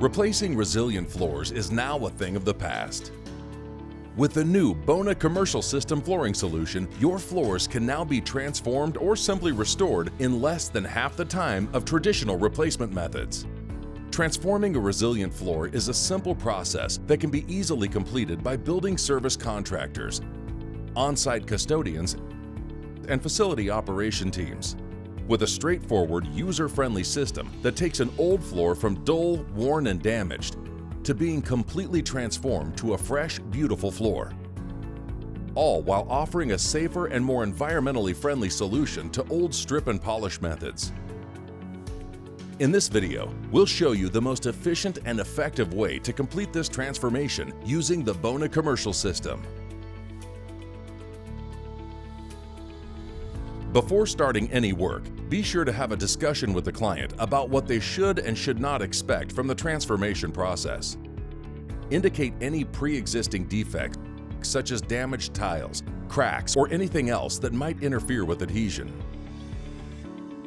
Replacing resilient floors is now a thing of the past. With the new Bona Commercial System flooring solution, your floors can now be transformed or simply restored in less than half the time of traditional replacement methods. Transforming a resilient floor is a simple process that can be easily completed by building service contractors, on-site custodians, and facility operation teams. With a straightforward, user-friendly system that takes an old floor from dull, worn, and damaged to being completely transformed to a fresh, beautiful floor. All while offering a safer and more environmentally friendly solution to old strip and polish methods. In this video, we'll show you the most efficient and effective way to complete this transformation using the Bona Commercial System. Before starting any work, be sure to have a discussion with the client about what they should and should not expect from the transformation process. Indicate any pre-existing defects, such as damaged tiles, cracks, or anything else that might interfere with adhesion.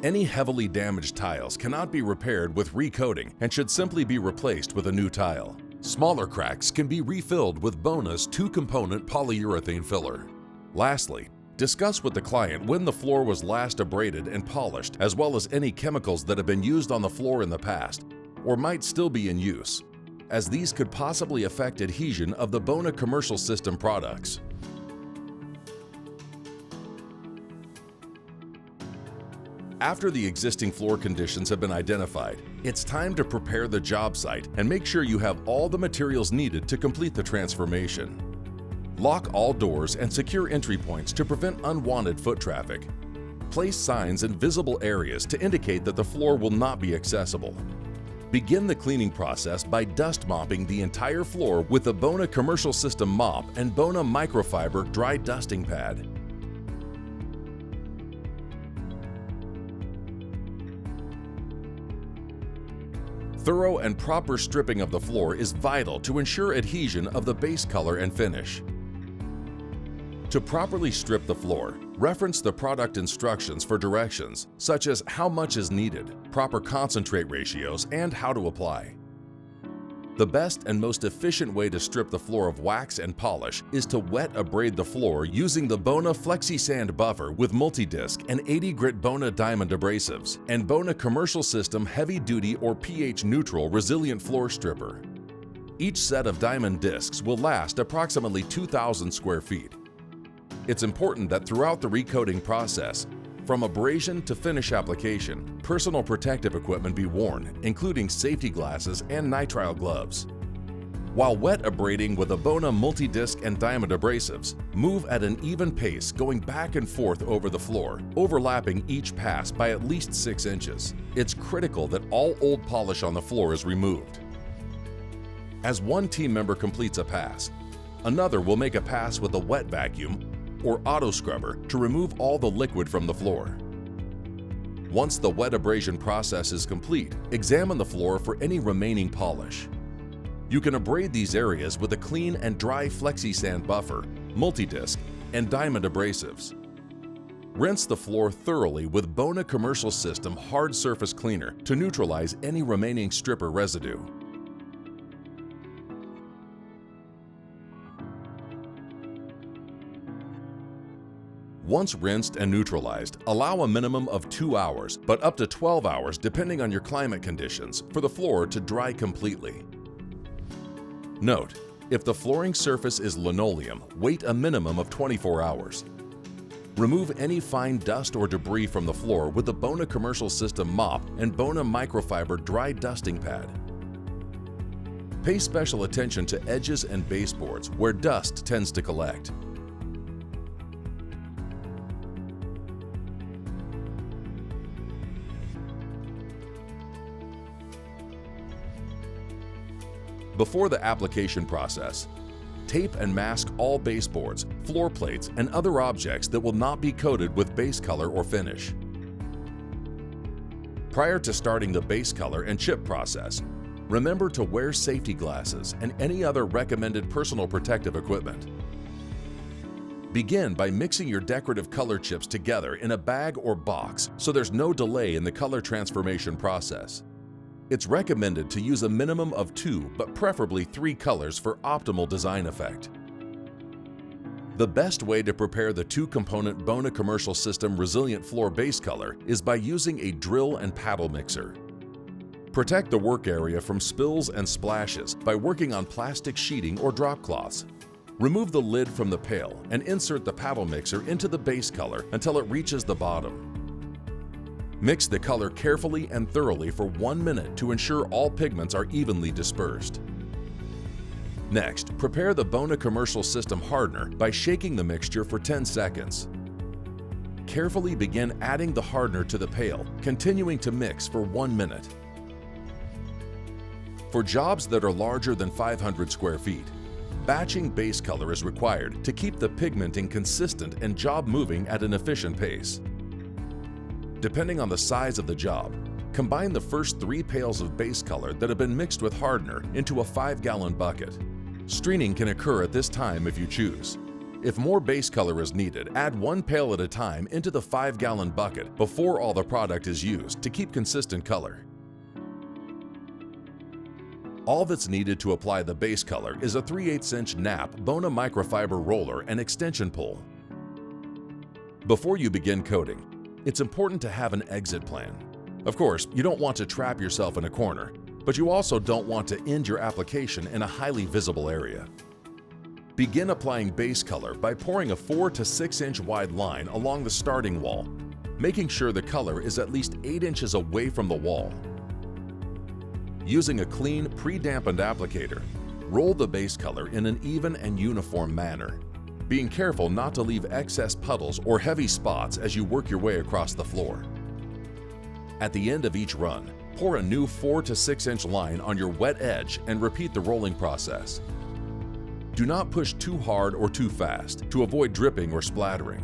Any heavily damaged tiles cannot be repaired with recoating and should simply be replaced with a new tile. Smaller cracks can be refilled with Bona's 2-component polyurethane filler. Lastly, discuss with the client when the floor was last abraded and polished, as well as any chemicals that have been used on the floor in the past or might still be in use, as these could possibly affect adhesion of the Bona Commercial System products. After the existing floor conditions have been identified, it's time to prepare the job site and make sure you have all the materials needed to complete the transformation. Lock all doors and secure entry points to prevent unwanted foot traffic. Place signs in visible areas to indicate that the floor will not be accessible. Begin the cleaning process by dust mopping the entire floor with the Bona Commercial System mop and Bona microfiber dry dusting pad. Thorough and proper stripping of the floor is vital to ensure adhesion of the base color and finish. To properly strip the floor, reference the product instructions for directions, such as how much is needed, proper concentrate ratios, and how to apply. The best and most efficient way to strip the floor of wax and polish is to wet abrade the floor using the Bona Flexi Sand Buffer with multi-disc and 80-grit Bona Diamond abrasives and Bona Commercial System Heavy Duty or pH Neutral Resilient Floor Stripper. Each set of diamond discs will last approximately 2,000 square feet. It's important that throughout the recoating process, from abrasion to finish application, personal protective equipment be worn, including safety glasses and nitrile gloves. While wet abrading with a Bona multi-disc and diamond abrasives, move at an even pace going back and forth over the floor, overlapping each pass by at least 6 inches. It's critical that all old polish on the floor is removed. As one team member completes a pass, another will make a pass with a wet vacuum or auto scrubber to remove all the liquid from the floor. Once the wet abrasion process is complete, examine the floor for any remaining polish. You can abrade these areas with a clean and dry Flexi Sand Buffer, multi-disc, and diamond abrasives. Rinse the floor thoroughly with Bona Commercial System Hard Surface Cleaner to neutralize any remaining stripper residue. Once rinsed and neutralized, allow a minimum of 2 hours, but up to 12 hours depending on your climate conditions, for the floor to dry completely. Note: if the flooring surface is linoleum, wait a minimum of 24 hours. Remove any fine dust or debris from the floor with the Bona Commercial System mop and Bona microfiber dry dusting pad. Pay special attention to edges and baseboards where dust tends to collect. Before the application process, tape and mask all baseboards, floor plates, and other objects that will not be coated with base color or finish. Prior to starting the base color and chip process, remember to wear safety glasses and any other recommended personal protective equipment. Begin by mixing your decorative color chips together in a bag or box so there's no delay in the color transformation process. It's recommended to use a minimum of 2, but preferably 3 colors for optimal design effect. The best way to prepare the 2-component Bona Commercial System Resilient Floor base color is by using a drill and paddle mixer. Protect the work area from spills and splashes by working on plastic sheeting or drop cloths. Remove the lid from the pail and insert the paddle mixer into the base color until it reaches the bottom. Mix the color carefully and thoroughly for 1 minute to ensure all pigments are evenly dispersed. Next, prepare the Bona Commercial System hardener by shaking the mixture for 10 seconds. Carefully begin adding the hardener to the pail, continuing to mix for 1 minute. For jobs that are larger than 500 square feet, batching base color is required to keep the pigmenting consistent and job moving at an efficient pace. Depending on the size of the job, combine the first 3 pails of base color that have been mixed with hardener into a 5-gallon bucket. Stringing can occur at this time if you choose. If more base color is needed, add 1 pail at a time into the 5-gallon bucket before all the product is used to keep consistent color. All that's needed to apply the base color is a 3/8" nap Bona microfiber roller and extension pole. Before you begin coating, it's important to have an exit plan. Of course, you don't want to trap yourself in a corner, but you also don't want to end your application in a highly visible area. Begin applying base color by pouring a 4 to 6 inch wide line along the starting wall, making sure the color is at least 8 inches away from the wall. Using a clean, pre-dampened applicator, roll the base color in an even and uniform manner, being careful not to leave excess puddles or heavy spots as you work your way across the floor. At the end of each run, pour a new 4 to 6 inch line on your wet edge and repeat the rolling process. Do not push too hard or too fast to avoid dripping or splattering.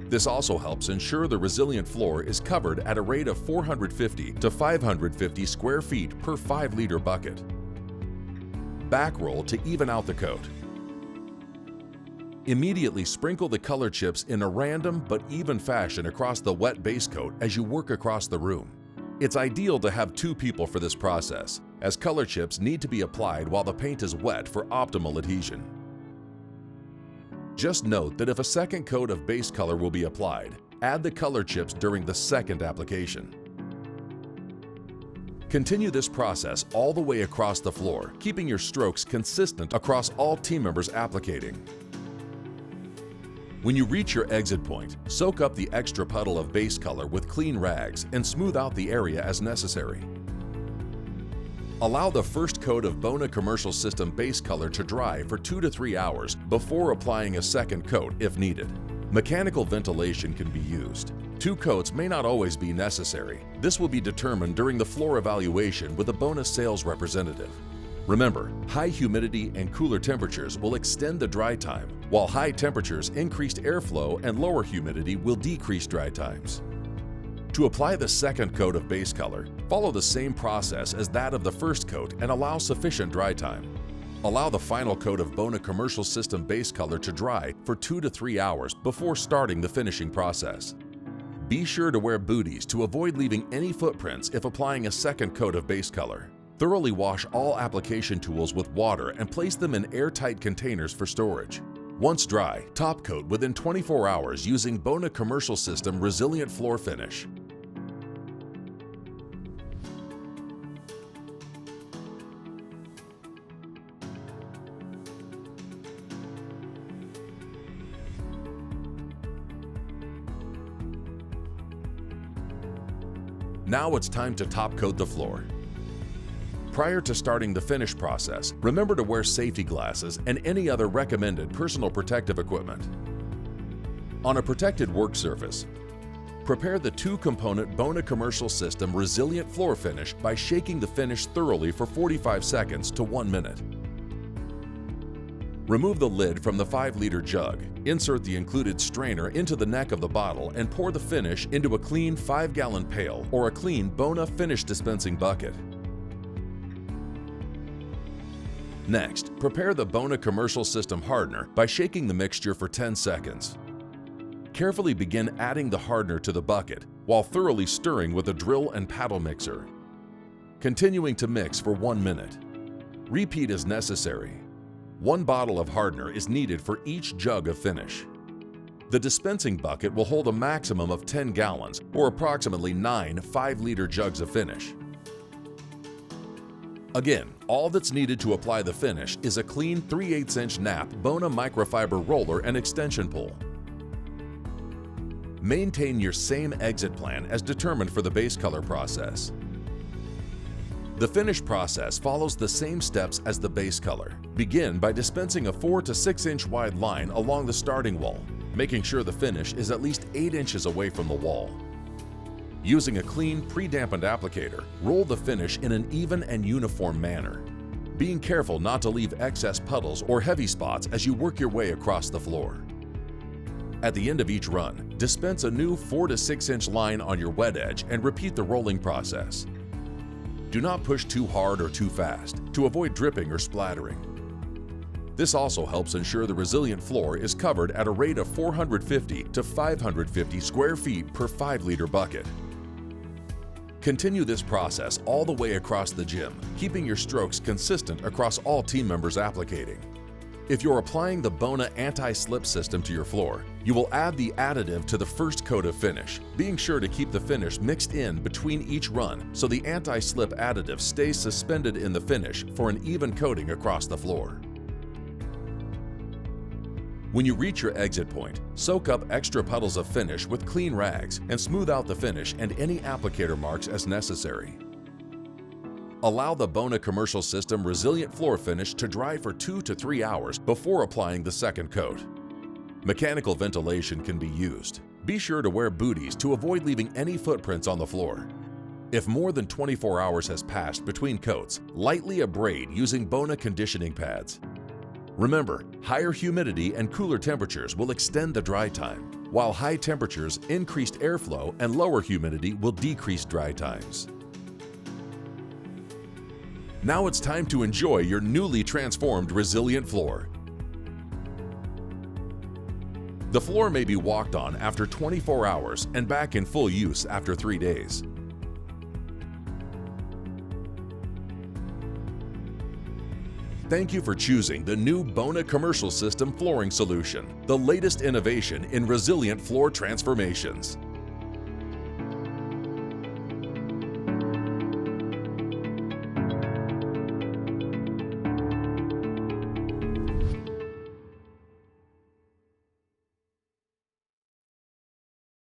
This also helps ensure the resilient floor is covered at a rate of 450 to 550 square feet per 5-liter bucket. Back roll to even out the coat. Immediately sprinkle the color chips in a random but even fashion across the wet base coat as you work across the room. It's ideal to have 2 people for this process, as color chips need to be applied while the paint is wet for optimal adhesion. Just note that if a second coat of base color will be applied, add the color chips during the second application. Continue this process all the way across the floor, keeping your strokes consistent across all team members applicating. When you reach your exit point, soak up the extra puddle of base color with clean rags and smooth out the area as necessary. Allow the first coat of Bona Commercial System base color to dry for 2 to 3 hours before applying a second coat if needed. Mechanical ventilation can be used. 2 coats may not always be necessary. This will be determined during the floor evaluation with a Bona sales representative. Remember, high humidity and cooler temperatures will extend the dry time, while high temperatures, increased airflow, and lower humidity will decrease dry times. To apply the second coat of base color, follow the same process as that of the first coat and allow sufficient dry time. Allow the final coat of Bona Commercial System base color to dry for 2 to 3 hours before starting the finishing process. Be sure to wear booties to avoid leaving any footprints if applying a second coat of base color. Thoroughly wash all application tools with water and place them in airtight containers for storage. Once dry, top coat within 24 hours using Bona Commercial System Resilient Floor Finish. Now it's time to top coat the floor. Prior to starting the finish process, remember to wear safety glasses and any other recommended personal protective equipment. On a protected work surface, prepare the 2-component Bona Commercial System Resilient Floor Finish by shaking the finish thoroughly for 45 seconds to 1 minute. Remove the lid from the 5-liter jug, insert the included strainer into the neck of the bottle and pour the finish into a clean 5-gallon pail or a clean Bona finish dispensing bucket. Next, prepare the Bona Commercial System hardener by shaking the mixture for 10 seconds. Carefully begin adding the hardener to the bucket while thoroughly stirring with a drill and paddle mixer. continuing to mix for 1 minute. Repeat as necessary. 1 bottle of hardener is needed for each jug of finish. The dispensing bucket will hold a maximum of 10 gallons, or approximately 9 5-liter jugs of finish. Again, all that's needed to apply the finish is a clean 3/8" nap Bona microfiber roller and extension pull. Maintain your same exit plan as determined for the base color process. The finish process follows the same steps as the base color. Begin by dispensing a 4 to 6 inch wide line along the starting wall, making sure the finish is at least 8 inches away from the wall. Using a clean, pre-dampened applicator, roll the finish in an even and uniform manner, being careful not to leave excess puddles or heavy spots as you work your way across the floor. At the end of each run, dispense a new 4 to 6 inch line on your wet edge and repeat the rolling process. Do not push too hard or too fast to avoid dripping or splattering. This also helps ensure the resilient floor is covered at a rate of 450 to 550 square feet per 5-liter bucket. Continue this process all the way across the gym, keeping your strokes consistent across all team members applicating. If you're applying the Bona anti-slip system to your floor, you will add the additive to the first coat of finish, being sure to keep the finish mixed in between each run so the anti-slip additive stays suspended in the finish for an even coating across the floor. When you reach your exit point, soak up extra puddles of finish with clean rags and smooth out the finish and any applicator marks as necessary. Allow the Bona commercial system resilient floor finish to dry for 2 to 3 hours before applying the second coat. Mechanical ventilation can be used. Be sure to wear booties to avoid leaving any footprints on the floor. If more than 24 hours has passed between coats, lightly abrade using Bona conditioning pads. Remember, higher humidity and cooler temperatures will extend the dry time, while high temperatures, increased airflow, and lower humidity will decrease dry times. Now it's time to enjoy your newly transformed resilient floor. The floor may be walked on after 24 hours and back in full use after 3 days. Thank you for choosing the new Bona Commercial System flooring solution, the latest innovation in resilient floor transformations.